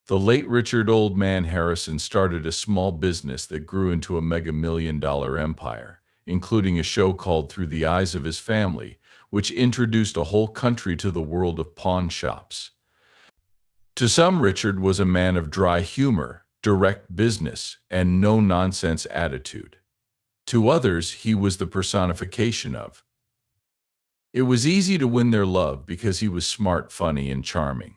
The late Richard Old Man Harrison started a small business that grew into a mega-million-dollar empire, including a show called Through the Eyes of His Family, which introduced a whole country to the world of pawn shops. To some, Richard was a man of dry humor, direct business, and no-nonsense attitude. To others, he was the personification of. It was easy to win their love because he was smart, funny, and charming.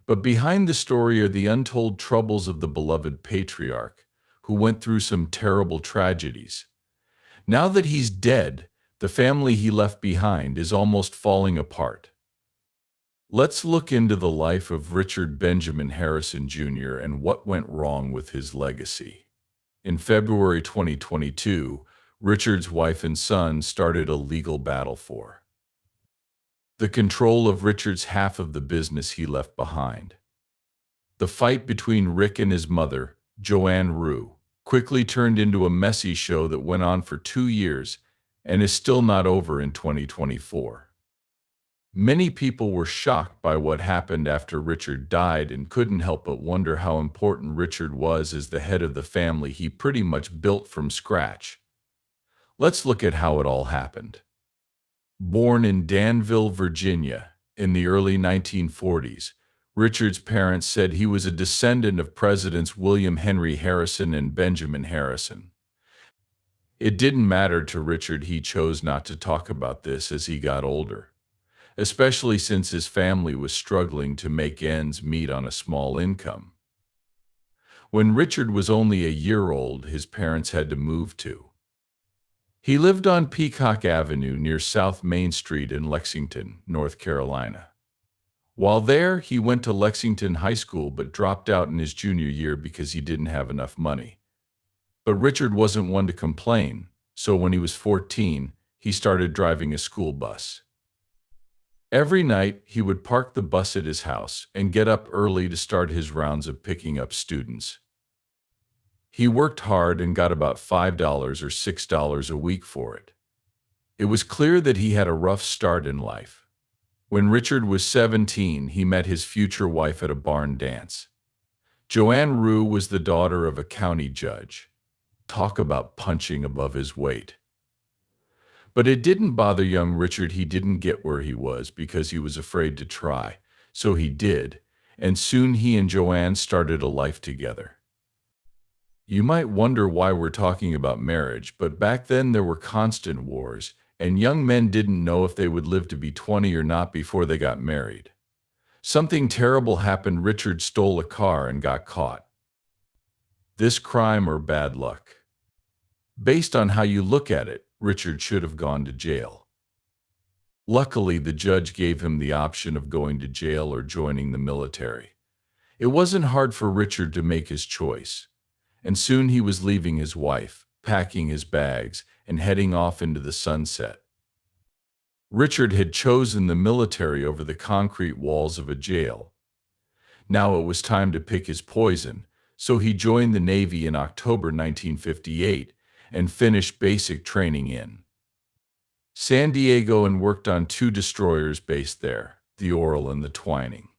But behind the story are the untold troubles of the beloved patriarch, who went through some terrible tragedies. Now that he's dead, the family he left behind is almost falling apart. Let's look into the life of Richard Benjamin Harrison Jr. and what went wrong with his legacy. In February 2022, Richard's wife and son started a legal battle for the control of Richard's half of the business he left behind. The fight between Rick and his mother, Joanne Rue, quickly turned into a messy show that went on for 2 years and is still not over in 2024. Many people were shocked by what happened after Richard died and couldn't help but wonder how important Richard was as the head of the family he pretty much built from scratch. Let's look at how it all happened. Born in Danville, Virginia, in the early 1940s, Richard's parents said he was a descendant of Presidents William Henry Harrison and Benjamin Harrison. It didn't matter to Richard. He chose not to talk about this as he got older, especially since his family was struggling to make ends meet on a small income. When Richard was only a year old, his parents had to move to. He lived on Peacock Avenue near South Main Street in Lexington, North Carolina. While there, he went to Lexington High School but dropped out in his junior year because he didn't have enough money. But Richard wasn't one to complain, so when he was 14, he started driving a school bus. Every night, he would park the bus at his house and get up early to start his rounds of picking up students. He worked hard and got about $5 or $6 a week for it. It was clear that he had a rough start in life. When Richard was 17, he met his future wife at a barn dance. Joanne Rue was the daughter of a county judge. Talk about punching above his weight. But it didn't bother young Richard. He didn't get where he was because he was afraid to try. So he did, and soon he and Joanne started a life together. You might wonder why we're talking about marriage, but back then there were constant wars, and young men didn't know if they would live to be 20 or not before they got married. Something terrible happened. Richard stole a car and got caught. This crime or bad luck? Based on how you look at it, Richard should have gone to jail. Luckily, the judge gave him the option of going to jail or joining the military. It wasn't hard for Richard to make his choice, and soon he was leaving his wife, packing his bags, and heading off into the sunset. Richard had chosen the military over the concrete walls of a jail. Now it was time to pick his poison, so he joined the Navy in October 1958 and finished basic training in San Diego and worked on 2 destroyers based there, the Oral and the Twining.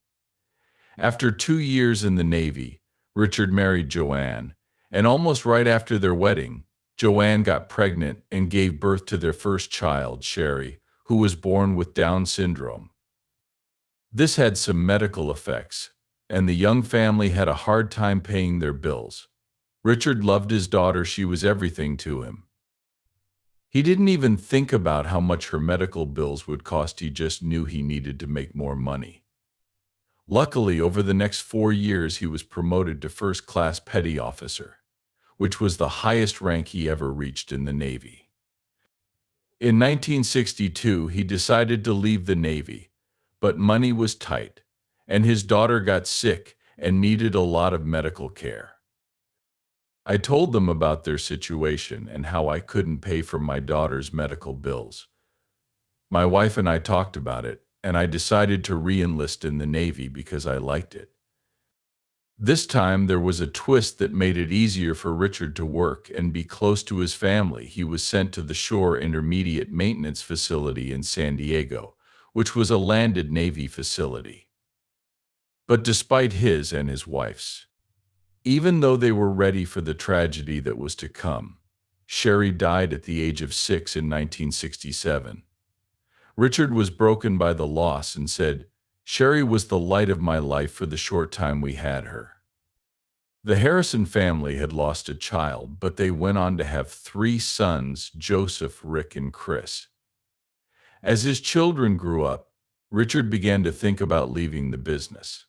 After 2 years in the Navy, Richard married Joanne, and almost right after their wedding, Joanne got pregnant and gave birth to their first child, Sherry, who was born with Down syndrome. This had some medical effects, and the young family had a hard time paying their bills. Richard loved his daughter. She was everything to him. He didn't even think about how much her medical bills would cost. He just knew he needed to make more money. Luckily, over the next 4 years, he was promoted to first-class petty officer, which was the highest rank he ever reached in the Navy. In 1962, he decided to leave the Navy, but money was tight, and his daughter got sick and needed a lot of medical care. I told them about their situation and how I couldn't pay for my daughter's medical bills. My wife and I talked about it, and I decided to re-enlist in the Navy because I liked it. This time there was a twist that made it easier for Richard to work and be close to his family. He was sent to the Shore Intermediate Maintenance Facility in San Diego, which was a landed Navy facility. But despite his and his wife's, even though they were ready for the tragedy that was to come, Sherry died at the age of 6 in 1967. Richard was broken by the loss and said, "Sherry was the light of my life for the short time we had her." The Harrison family had lost a child, but they went on to have three sons, Joseph, Rick, and Chris. As his children grew up, Richard began to think about leaving the business.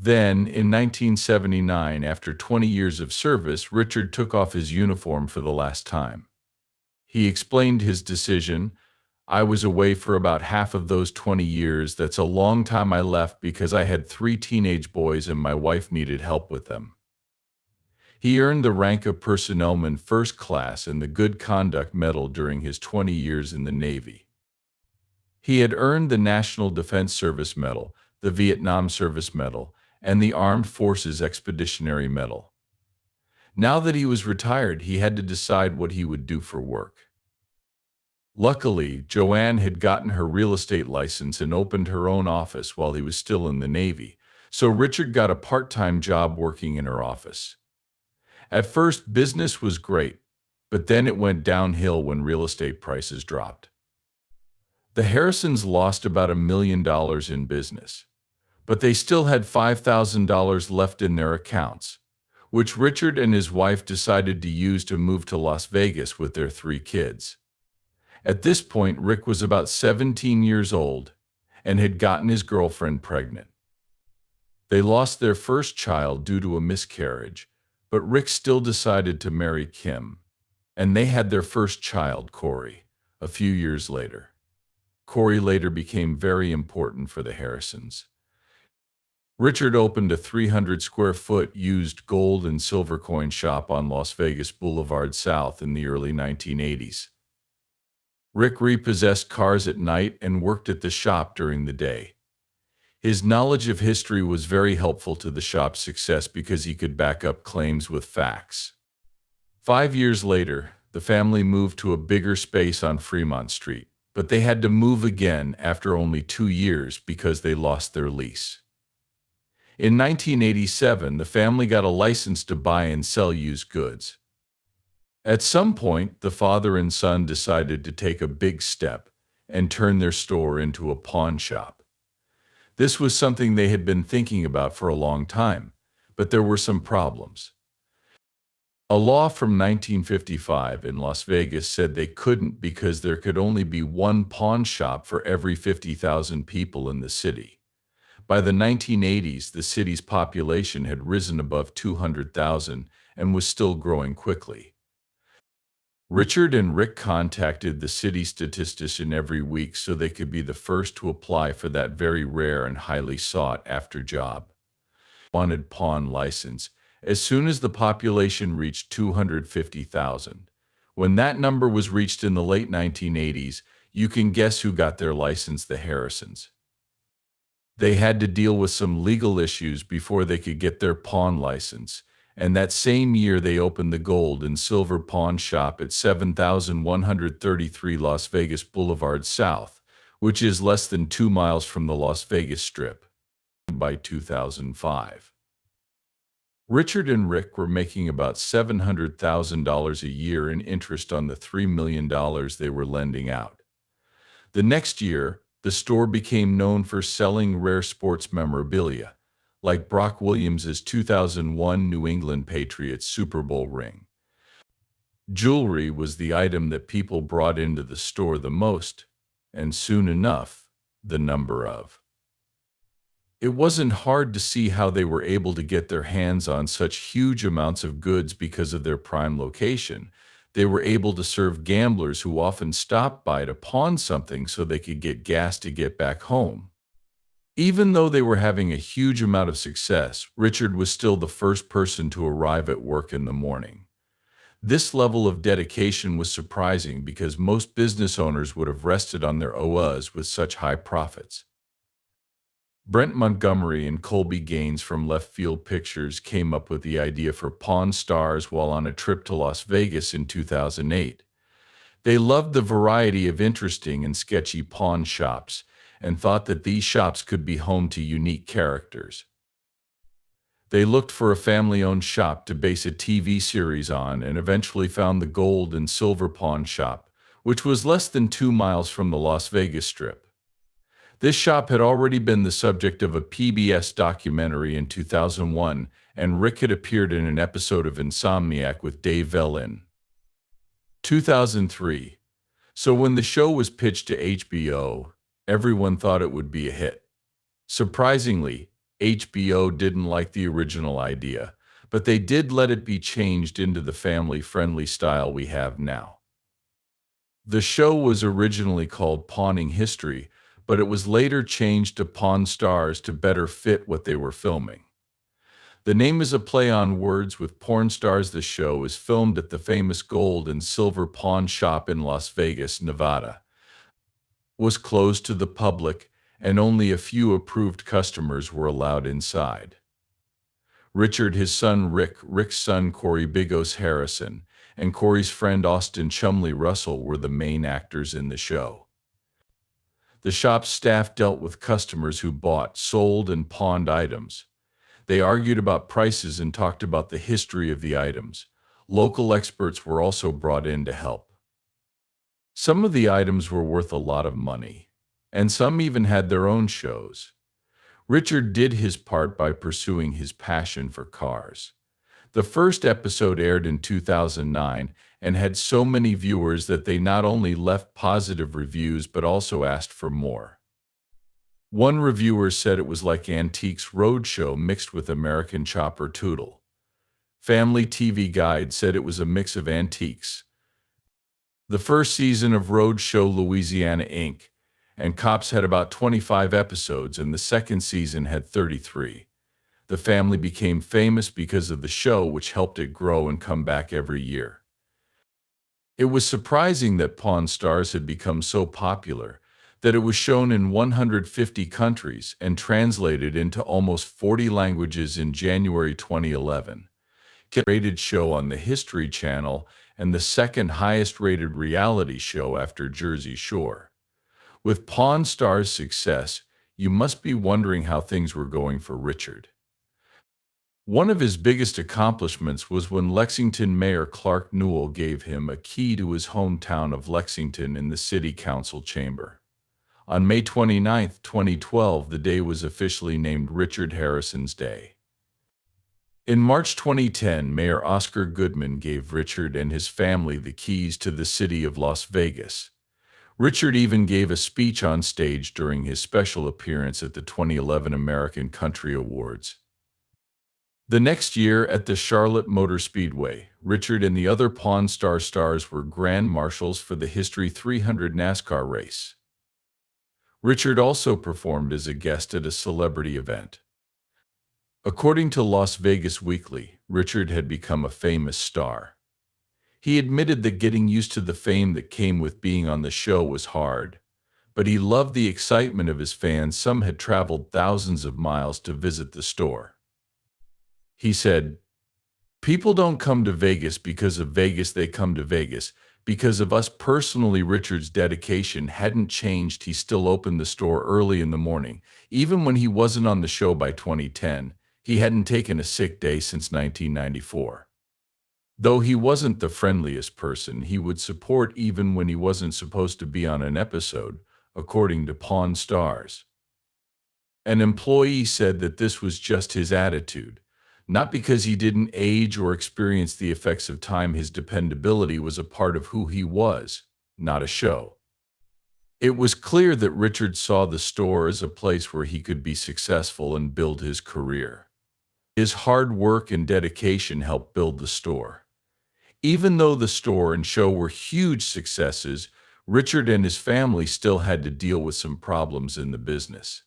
Then, in 1979, after 20 years of service, Richard took off his uniform for the last time. He explained his decision. "I was away for about half of those 20 years. That's a long time. I left because I had three teenage boys and my wife needed help with them." He earned the rank of Personnelman First Class and the Good Conduct Medal during his 20 years in the Navy. He had earned the National Defense Service Medal, the Vietnam Service Medal, and the Armed Forces Expeditionary Medal. Now that he was retired, he had to decide what he would do for work. Luckily, Joanne had gotten her real estate license and opened her own office while he was still in the Navy, so Richard got a part-time job working in her office. At first, business was great, but then it went downhill when real estate prices dropped. The Harrisons lost about $1 million in business, but they still had $5,000 left in their accounts, which Richard and his wife decided to use to move to Las Vegas with their three kids. At this point, Rick was about 17 years old and had gotten his girlfriend pregnant. They lost their first child due to a miscarriage, but Rick still decided to marry Kim, and they had their first child, Corey, a few years later. Corey later became very important for the Harrisons. Richard opened a 300-square-foot used gold and silver coin shop on Las Vegas Boulevard South in the early 1980s. Rick repossessed cars at night and worked at the shop during the day. His knowledge of history was very helpful to the shop's success because he could back up claims with facts. 5 years later, the family moved to a bigger space on Fremont Street, but they had to move again after only 2 years because they lost their lease. In 1987, the family got a license to buy and sell used goods. At some point, the father and son decided to take a big step and turn their store into a pawn shop. This was something they had been thinking about for a long time, but there were some problems. A law from 1955 in Las Vegas said they couldn't because there could only be one pawn shop for every 50,000 people in the city. By the 1980s, the city's population had risen above 200,000 and was still growing quickly. Richard and Rick contacted the city statistician every week so they could be the first to apply for that very rare and highly sought-after job. Wanted pawn license as soon as the population reached 250,000. When that number was reached in the late 1980s, you can guess who got their license: the Harrisons. They had to deal with some legal issues before they could get their pawn license, and that same year they opened the gold and silver pawn shop at 7133 Las Vegas Boulevard South, which is less than 2 miles from the Las Vegas Strip. By 2005, Richard and Rick were making about $700,000 a year in interest on the $3 million they were lending out. The next year, the store became known for selling rare sports memorabilia, like Brock Williams' 2001 New England Patriots Super Bowl ring. Jewelry was the item that people brought into the store the most, and soon enough, the number of. It wasn't hard to see how they were able to get their hands on such huge amounts of goods because of their prime location. They were able to serve gamblers who often stopped by to pawn something so they could get gas to get back home. Even though they were having a huge amount of success, Richard was still the first person to arrive at work in the morning. This level of dedication was surprising because most business owners would have rested on their OAs with such high profits. Brent Montgomery and Colby Gaines from Left Field Pictures came up with the idea for Pawn Stars while on a trip to Las Vegas in 2008. They loved the variety of interesting and sketchy pawn shops, and thought that these shops could be home to unique characters. They looked for a family-owned shop to base a TV series on and eventually found the gold and silver pawn shop, which was less than 2 miles from the Las Vegas Strip. This shop had already been the subject of a PBS documentary in 2001, and Rick had appeared in an episode of Insomniac with Dave Vell in 2003. So when the show was pitched to HBO, everyone thought it would be a hit. Surprisingly, HBO didn't like the original idea, but they did let it be changed into the family-friendly style we have now. The show was originally called Pawning History, but it was later changed to Pawn Stars to better fit what they were filming. The name is a play on words with porn stars. The show is filmed at the famous gold and silver pawn shop in Las Vegas, Nevada. It was closed to the public, and only a few approved customers were allowed inside. Richard, his son Rick, Rick's son Corey Bigos Harrison, and Corey's friend Austin Chumley Russell were the main actors in the show. The shop's staff dealt with customers who bought, sold, and pawned items. They argued about prices and talked about the history of the items. Local experts were also brought in to help. Some of the items were worth a lot of money, and some even had their own shows. Richard did his part by pursuing his passion for cars. The first episode aired in 2009 and had so many viewers that they not only left positive reviews but also asked for more. One reviewer said it was like Antiques Roadshow mixed with American Chopper Tootle. Family TV Guide said it was a mix of antiques. The first season of Roadshow Louisiana Inc. and Cops had about 25 episodes, and the second season had 33. The family became famous because of the show, which helped it grow and come back every year. It was surprising that Pawn Stars had become so popular that it was shown in 150 countries and translated into almost 40 languages in January 2011. Rated show on the History Channel and the second highest rated reality show after Jersey Shore. With Pawn Stars' success, you must be wondering how things were going for Richard. One of his biggest accomplishments was when Lexington Mayor Clark Newell gave him a key to his hometown of Lexington in the City Council chamber. On May 29, 2012, the day was officially named Richard Harrison's Day. In March 2010, Mayor Oscar Goodman gave Richard and his family the keys to the city of Las Vegas. Richard even gave a speech on stage during his special appearance at the 2011 American Country Awards. The next year, at the Charlotte Motor Speedway, Richard and the other Pawn Star stars were grand marshals for the History 300 NASCAR race. Richard also performed as a guest at a celebrity event. According to Las Vegas Weekly, Richard had become a famous star. He admitted that getting used to the fame that came with being on the show was hard, but he loved the excitement of his fans. Some had traveled thousands of miles to visit the store. He said, "People don't come to Vegas because of Vegas, they come to Vegas because of us." Personally, Richard's dedication hadn't changed. He still opened the store early in the morning. Even when he wasn't on the show by 2010, he hadn't taken a sick day since 1994. Though he wasn't the friendliest person, he would support even when he wasn't supposed to be on an episode, according to Pawn Stars. An employee said that this was just his attitude. Not because he didn't age or experience the effects of time. His dependability was a part of who he was, not a show. It was clear that Richard saw the store as a place where he could be successful and build his career. His hard work and dedication helped build the store. Even though the store and show were huge successes, Richard and his family still had to deal with some problems in the business.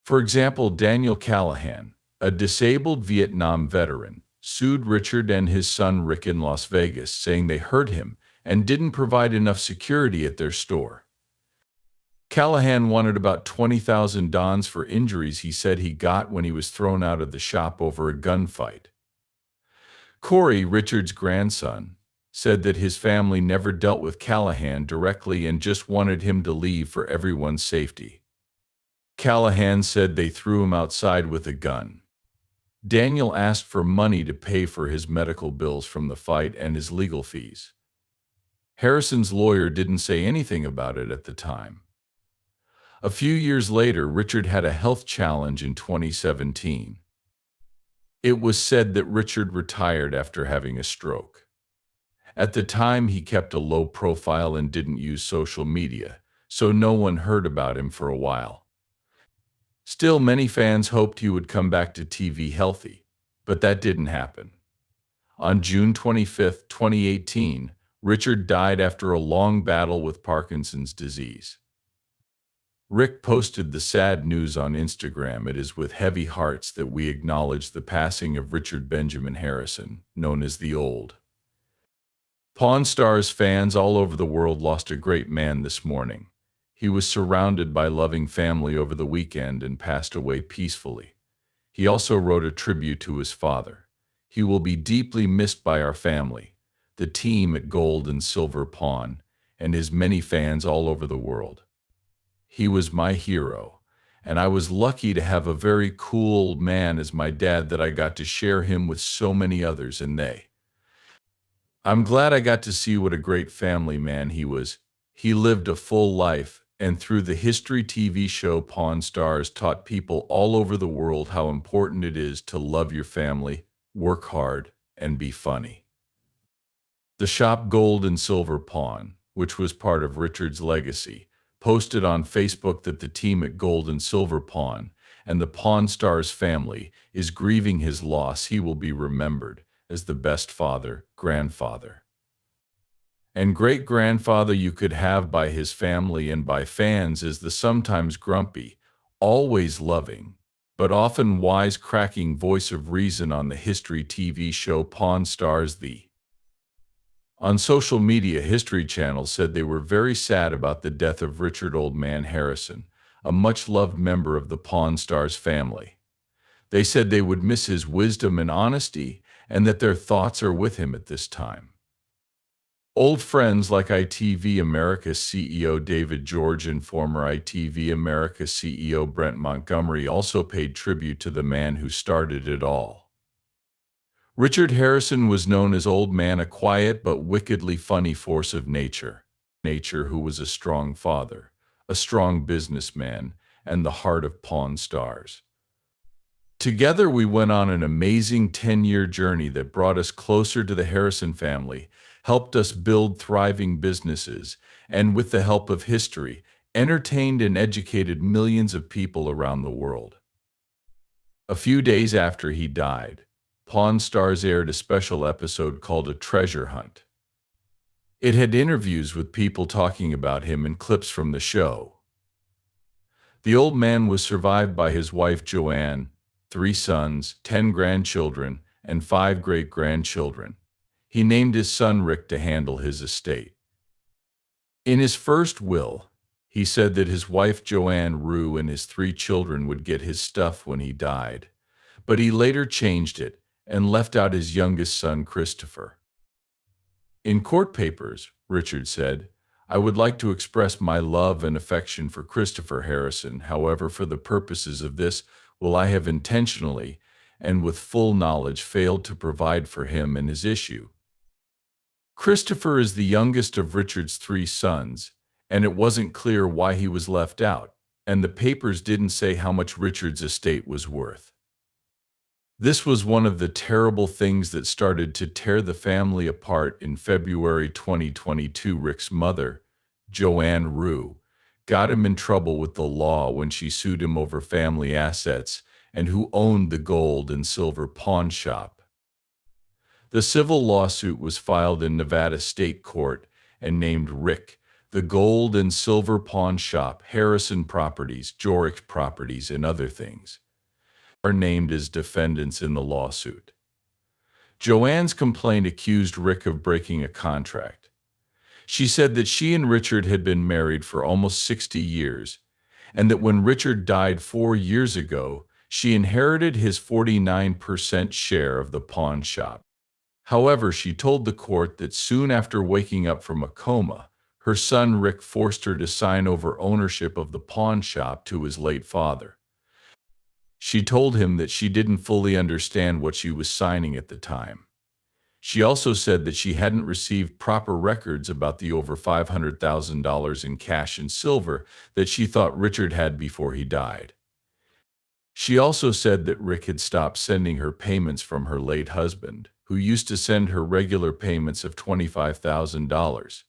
For example, Daniel Callahan, a disabled Vietnam veteran, sued Richard and his son Rick in Las Vegas, saying they hurt him and didn't provide enough security at their store. Callahan wanted about $20,000 for injuries he said he got when he was thrown out of the shop over a gunfight. Corey, Richard's grandson, said that his family never dealt with Callahan directly and just wanted him to leave for everyone's safety. Callahan said they threw him outside with a gun. Daniel asked for money to pay for his medical bills from the fight and his legal fees. Harrison's lawyer didn't say anything about it at the time. A few years later, Richard had a health challenge in 2017. It was said that Richard retired after having a stroke. At the time, he kept a low profile and didn't use social media, so no one heard about him for a while. Still, many fans hoped he would come back to TV healthy, but that didn't happen. On June 25, 2018, Richard died after a long battle with Parkinson's disease. Rick posted the sad news on Instagram. It is with heavy hearts that we acknowledge the passing of Richard Benjamin Harrison, known as the Old. Pawn Stars fans all over the world lost a great man this morning. He was surrounded by loving family over the weekend and passed away peacefully. He also wrote a tribute to his father. He will be deeply missed by our family, the team at Gold and Silver Pawn, and his many fans all over the world. He was my hero, and I was lucky to have a very cool man as my dad that I got to share him with so many others, and I'm glad I got to see what a great family man he was. He lived a full life, and through the history TV show Pawn Stars taught people all over the world how important it is to love your family, work hard, and be funny. The shop Gold and Silver Pawn, which was part of Richard's legacy, posted on Facebook that the team at Gold and Silver Pawn and the Pawn Stars family is grieving his loss. He will be remembered as the best father, grandfather, and great-grandfather you could have by his family and by fans, as the sometimes grumpy, always loving, but often wise-cracking voice of reason on the history TV show Pawn Stars. On social media, History Channel said they were very sad about the death of Richard Old Man Harrison, a much-loved member of the Pawn Stars family. They said they would miss his wisdom and honesty, and that their thoughts are with him at this time. Old friends like ITV America CEO David George and former ITV America CEO Brent Montgomery also paid tribute to the man who started it all. Richard Harrison was known as Old Man, a quiet but wickedly funny force of nature who was a strong father, a strong businessman, and the heart of Pawn Stars. Together we went on an amazing 10-year journey that brought us closer to the Harrison family, helped us build thriving businesses, and with the help of history, entertained and educated millions of people around the world. A few days after he died, Pawn Stars aired a special episode called A Treasure Hunt. It had interviews with people talking about him and clips from the show. The old man was survived by his wife Joanne, 3 sons, 10 grandchildren, and 5 great-grandchildren. He named his son Rick to handle his estate. In his first will, he said that his wife Joanne Rue and his 3 children would get his stuff when he died, but he later changed it and left out his youngest son, Christopher. In court papers, Richard said, "I would like to express my love and affection for Christopher Harrison. However, for the purposes of this will I have intentionally and with full knowledge failed to provide for him and his issue." Christopher is the youngest of Richard's 3 sons, and it wasn't clear why he was left out, and the papers didn't say how much Richard's estate was worth. This was one of the terrible things that started to tear the family apart. In February 2022, Rick's mother, Joanne Rue, got him in trouble with the law when she sued him over family assets and who owned the Gold and Silver Pawn Shop. The civil lawsuit was filed in Nevada State Court and named Rick, the Gold and Silver Pawn Shop, Harrison Properties, Jorich Properties, and other things are named as defendants in the lawsuit. Joanne's complaint accused Rick of breaking a contract. She said that she and Richard had been married for almost 60 years, and that when Richard died 4 years ago, she inherited his 49% share of the pawn shop. However, she told the court that soon after waking up from a coma, her son Rick forced her to sign over ownership of the pawn shop to his late father. She told him that she didn't fully understand what she was signing at the time. She also said that she hadn't received proper records about the over $500,000 in cash and silver that she thought Richard had before he died. She also said that Rick had stopped sending her payments from her late husband, who used to send her regular payments of $25,000.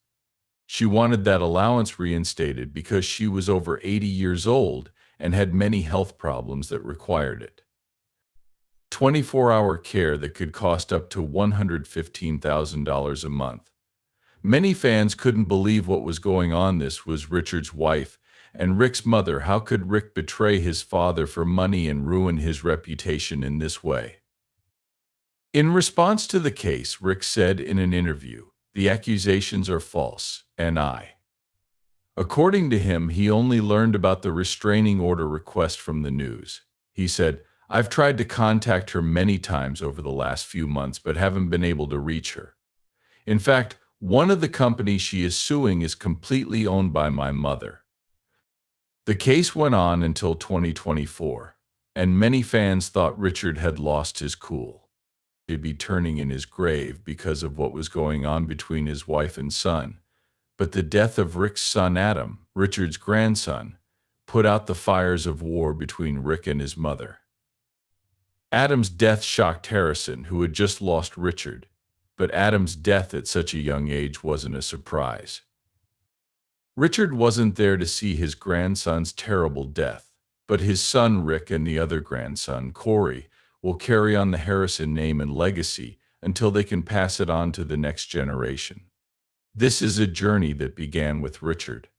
She wanted that allowance reinstated because she was over 80 years old and had many health problems that required it. 24-hour care that could cost up to $115,000 a month. Many fans couldn't believe what was going on. This was Richard's wife and Rick's mother. How could Rick betray his father for money and ruin his reputation in this way? In response to the case, Rick said in an interview, "The accusations are false, and according to him, he only learned about the restraining order request from the news. He said, "I've tried to contact her many times over the last few months, but haven't been able to reach her. In fact, one of the companies she is suing is completely owned by my mother." The case went on until 2024, and many fans thought Richard had lost his cool. He'd be turning in his grave because of what was going on between his wife and son. But the death of Rick's son Adam, Richard's grandson, put out the fires of war between Rick and his mother. Adam's death shocked Harrison, who had just lost Richard, but Adam's death at such a young age wasn't a surprise. Richard wasn't there to see his grandson's terrible death, but his son Rick and the other grandson, Corey, will carry on the Harrison name and legacy until they can pass it on to the next generation. This is a journey that began with Richard.